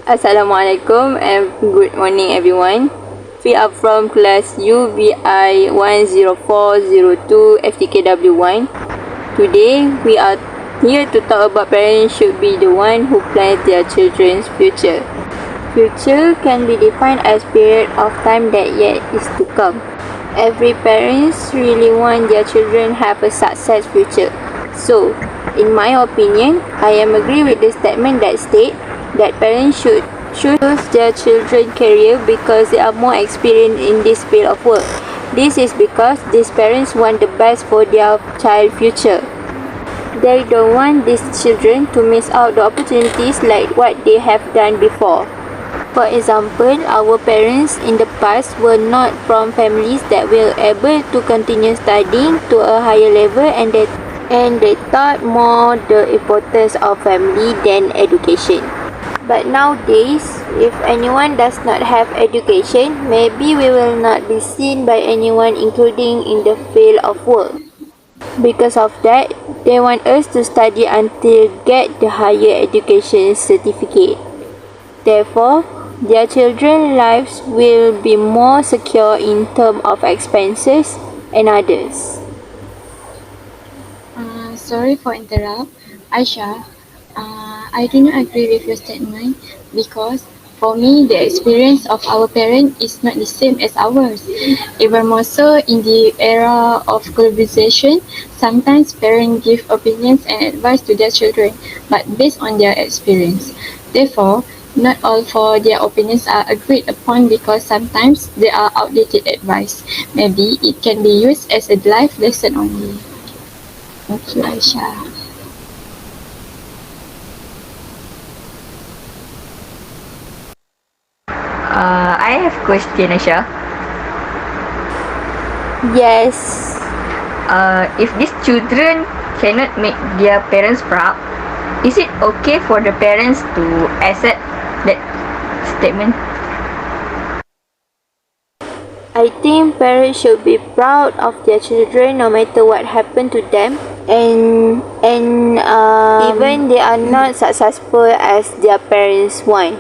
Assalamualaikum and good morning everyone. We are from class UBI10402 FTKW1. Today we are here to talk about parents should be the one who plan their children's future. Future can be defined as period of time that yet is to come. Every parents really want their children have a success future. So, in my opinion, I am agree with the statement that state that parents should choose their children's career because they are more experienced in this field of work. This is because these parents want the best for their child future. They don't want these children to miss out the opportunities like what they have done before. For example, our parents in the past were not from families that were able to continue studying to a higher level and they thought more the importance of family than education. But nowadays, if anyone does not have education, maybe we will not be seen by anyone including in the field of work. Because of that, they want us to study until get the higher education certificate. Therefore, their children's lives will be more secure in terms of expenses and others. Sorry for interrupt, Aisha. I do not agree with your statement because for me the experience of our parents is not the same as ours. Even more so in the era of globalization, sometimes parents give opinions and advice to their children, but based on their experience. Therefore, not all for their opinions are agreed upon because sometimes they are outdated advice. Maybe it can be used as a life lesson only. Thank you, Aisha. I have question, Aisha. Yes. If these children cannot make their parents proud, is it okay for the parents to accept that statement? I think parents should be proud of their children no matter what happened to them and even they are not successful as their parents want.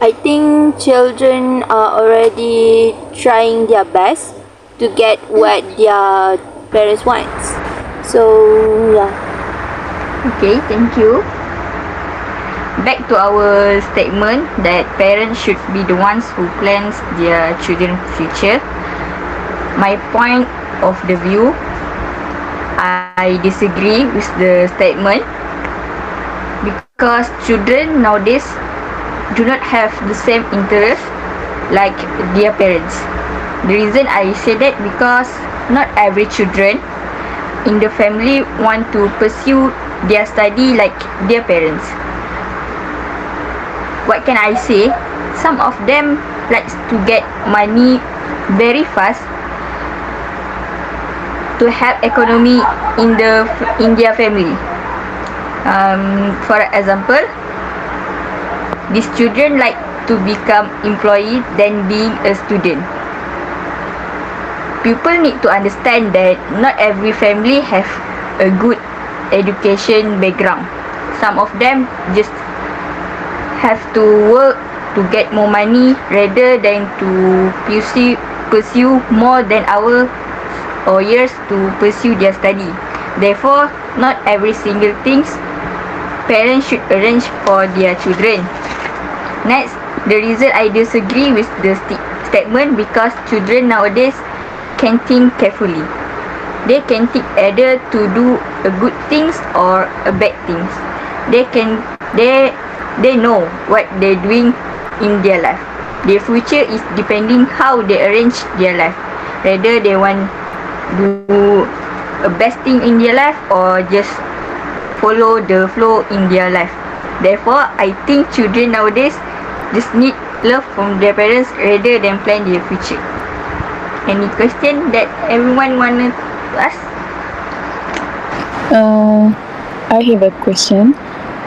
I think children are already trying their best to get what their parents want. So yeah. Okay, thank you. Back to our statement that parents should be the ones who plans their children's future. My point of the view, I disagree with the statement because children nowadays do not have the same interest like their parents. The reason I say that because not every children in the family want to pursue their study like their parents. What can I say? Some of them likes to get money very fast to help economy in their family. For example, these children like to become employee than being a student. People need to understand that not every family have a good education background. Some of them just have to work to get more money rather than to pursue more than hours or years to pursue their study. Therefore, not every single things parents should arrange for their children. Next, the reason I disagree with the statement because children nowadays can think carefully. They can think either to do a good things or a bad things. They know what they're doing in their life. Their future is depending how they arrange their life. Whether they want do a best thing in their life or just follow the flow in their life. Therefore, I think children nowadays just need love from their parents rather than plan their future. Any question that everyone wanted to ask? I have a question.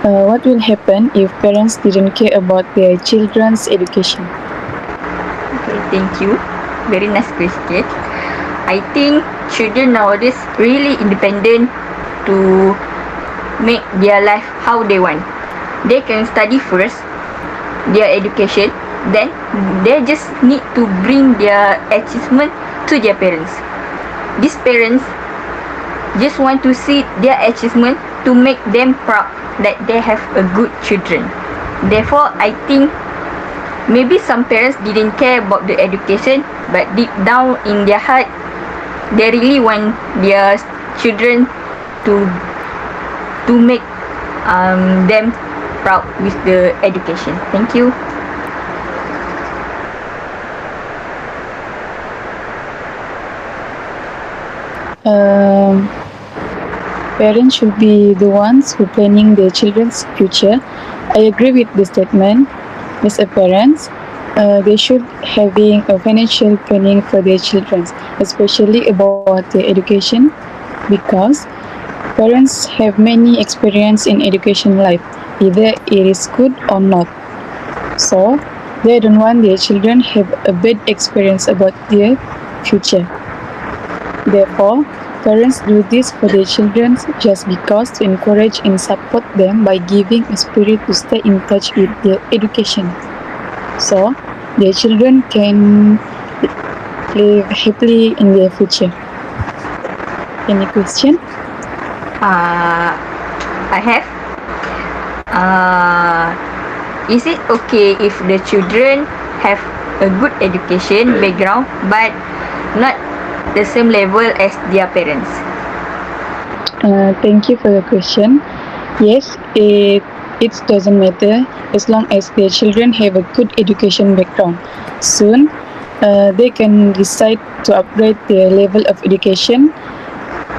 What will happen if parents didn't care about their children's education? Okay, thank you. Very nice question. I think children nowadays really independent to make their life how they want. They can study first their education, then they just need to bring their achievement to their parents. These parents just want to see their achievement to make them proud that they have a good children. Therefore, I think maybe some parents didn't care about the education, but deep down in their heart, they really want their children to make them proud with the education. Thank you. Parents should be the ones who planning their children's future. I agree with the statement. As a parents, they should having a financial planning for their children, especially about their education, because parents have many experience in education life, either it is good or not. So they don't want their children have a bad experience about their future. Therefore, parents do this for their children just because to encourage and support them by giving a spirit to stay in touch with their education. So, their children can live happily in their future. Any question? I have. Is it okay if the children have a good education background but not the same level as their parents? Thank you for the question. Yes, it doesn't matter as long as their children have a good education background. Soon, they can decide to upgrade their level of education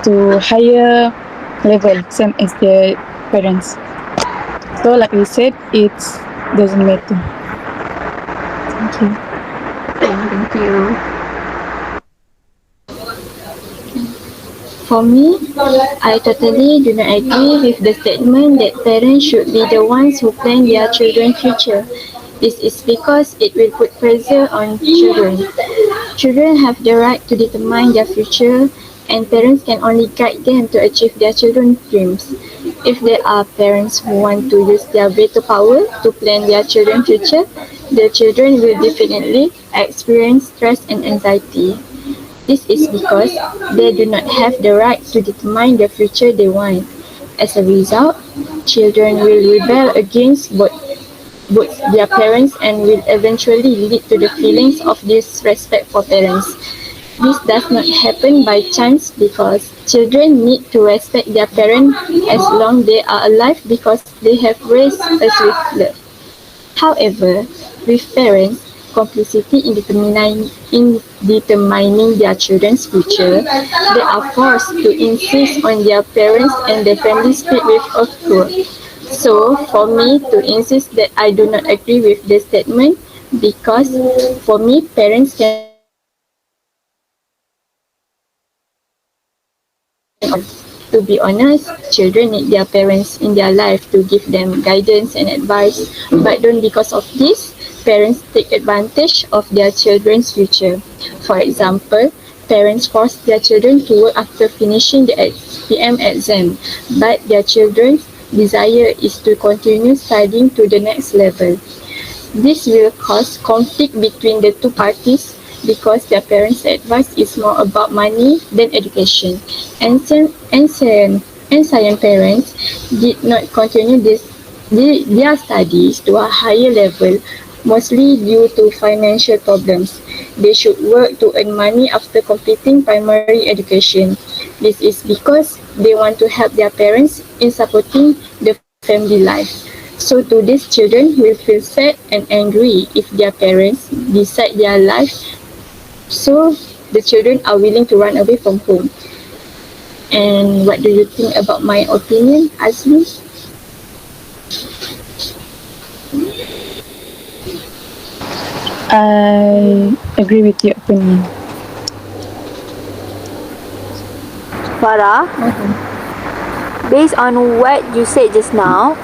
to higher level, same as their parents. So, like we said, it doesn't matter. Thank you. Thank you. For me, I totally do not agree with the statement that parents should be the ones who plan their children's future. This is because it will put pressure on children. Children have the right to determine their future, and parents can only guide them to achieve their children's dreams. If there are parents who want to use their veto power to plan their children's future, the children will definitely experience stress and anxiety. This is because they do not have the right to determine the future they want. As a result, children will rebel against both their parents and will eventually lead to the feelings of disrespect for parents. This does not happen by chance because children need to respect their parents as long they are alive because they have raised us with love. However, with parents, complicity in determining their children's future, they are forced to insist on their parents and their family speak with authority. So, for me to insist that I do not agree with the statement, because for me, parents can to be honest, children need their parents in their life to give them guidance and advice, but don't because of this, parents take advantage of their children's future. For example, parents force their children to work after finishing the PM exam, but their children's desire is to continue studying to the next level. This will cause conflict between the two parties because their parents' advice is more about money than education. Ancient parents did not continue their studies to a higher level, mostly due to financial problems. They should work to earn money after completing primary education. This is because they want to help their parents in supporting the family life. So today's children will feel sad and angry if their parents decide their life. So the children are willing to run away from home. And what do you think about my opinion, Azmi? I agree with your opinion. Farah, based on what you said just now,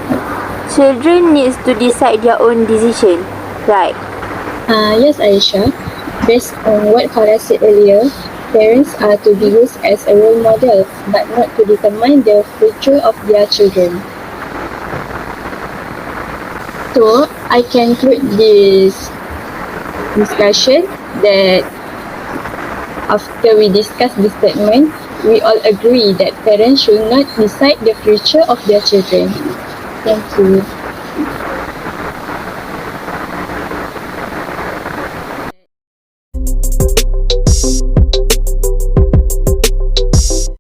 children needs to decide their own decision, right? Yes, Aisha. Based on what Farah said earlier, parents are to be used as a role model, but not to determine the future of their children. So I conclude this discussion that after we discuss this statement, we all agree that parents should not decide the future of their children. Thank you.